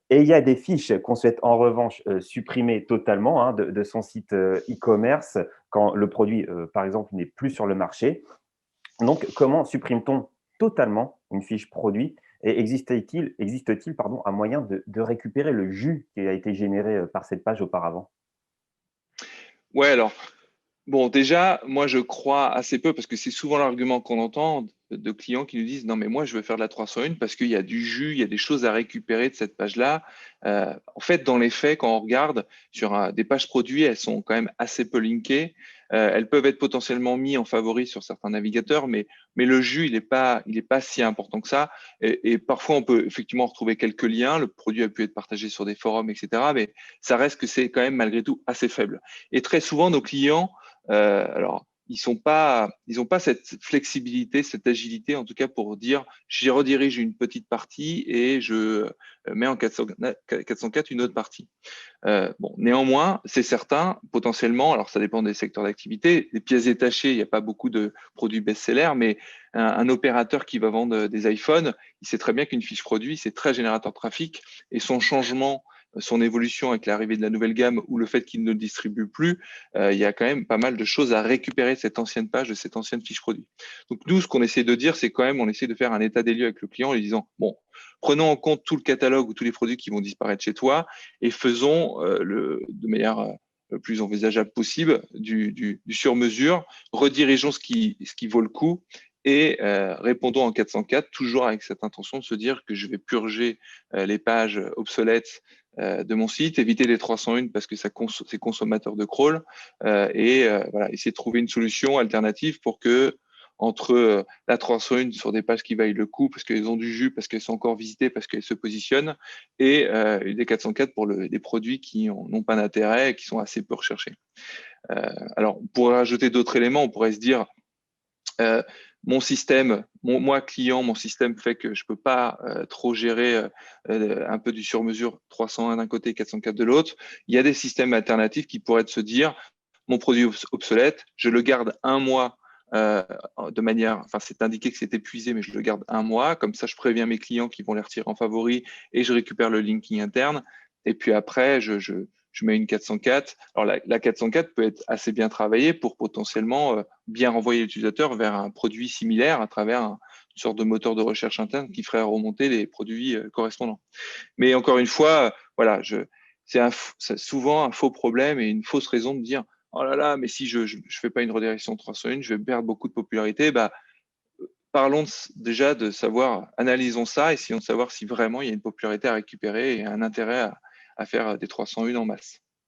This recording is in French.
Et il y a des fiches qu'on souhaite en revanche supprimer totalement hein, de son site e-commerce quand le produit, par exemple, n'est plus sur le marché. Donc, comment supprime-t-on totalement une fiche produit et existe-t-il pardon, un moyen de récupérer le jus qui a été généré par cette page auparavant? Ouais, alors, bon, déjà, moi, je crois assez peu, parce que c'est souvent l'argument qu'on entend de clients qui nous disent, non, mais moi, je veux faire de la 301 parce qu'il y a du jus, il y a des choses à récupérer de cette page-là. En fait, dans les faits, quand on regarde sur des pages produits, elles sont quand même assez peu linkées. Elles peuvent être potentiellement mises en favori sur certains navigateurs, mais le jus, il est pas si important que ça. Et parfois, on peut effectivement retrouver quelques liens. Le produit a pu être partagé sur des forums, etc. Mais ça reste que c'est quand même malgré tout assez faible. Et très souvent, nos clients, alors, ils ont pas cette flexibilité, cette agilité, en tout cas pour dire, j'y redirige une petite partie et je mets en 404 une autre partie. Bon, néanmoins, c'est certain, potentiellement, alors ça dépend des secteurs d'activité, les pièces détachées, il n'y a pas beaucoup de produits best-sellers, mais un opérateur qui va vendre des iPhones, il sait très bien qu'une fiche produit, c'est très générateur de trafic et son changement, son évolution avec l'arrivée de la nouvelle gamme ou le fait qu'il ne le distribue plus, il y a quand même pas mal de choses à récupérer de cette ancienne page, de cette ancienne fiche produit. Donc nous, ce qu'on essaie de dire, c'est quand même, on essaie de faire un état des lieux avec le client en lui disant, bon, prenons en compte tout le catalogue ou tous les produits qui vont disparaître chez toi et faisons de manière le plus envisageable possible du sur-mesure, redirigeons ce qui vaut le coup et répondons en 404, toujours avec cette intention de se dire que je vais purger les pages obsolètes de mon site, éviter les 301 parce que c'est consommateur de crawl voilà, essayer de trouver une solution alternative pour que entre la 301 sur des pages qui valent le coup parce qu'elles ont du jus, parce qu'elles sont encore visitées, parce qu'elles se positionnent, et des 404 pour des produits qui n'ont pas d'intérêt et qui sont assez peu recherchés. Alors, on pourrait rajouter d'autres éléments, on pourrait se dire, euh, mon système, moi client, mon système fait que je peux pas trop gérer un peu du sur-mesure 301 d'un côté et 404 de l'autre. Il y a des systèmes alternatifs qui pourraient se dire, mon produit obsolète, je le garde un mois euh, de manière, enfin c'est indiqué que c'est épuisé, mais je le garde un mois. Comme ça, je préviens mes clients qui vont les retirer en favori et je récupère le linking interne. Et puis après, je mets une 404. Alors la 404 peut être assez bien travaillée pour potentiellement bien renvoyer l'utilisateur vers un produit similaire à travers une sorte de moteur de recherche interne qui ferait remonter les produits correspondants. Mais encore une fois, voilà, c'est souvent un faux problème et une fausse raison de dire oh là là, mais si je fais pas une redirection 301, je vais perdre beaucoup de popularité. Bah, parlons déjà de savoir, analysons ça, essayons de savoir si vraiment il y a une popularité à récupérer et un intérêt à faire des 301 en masse.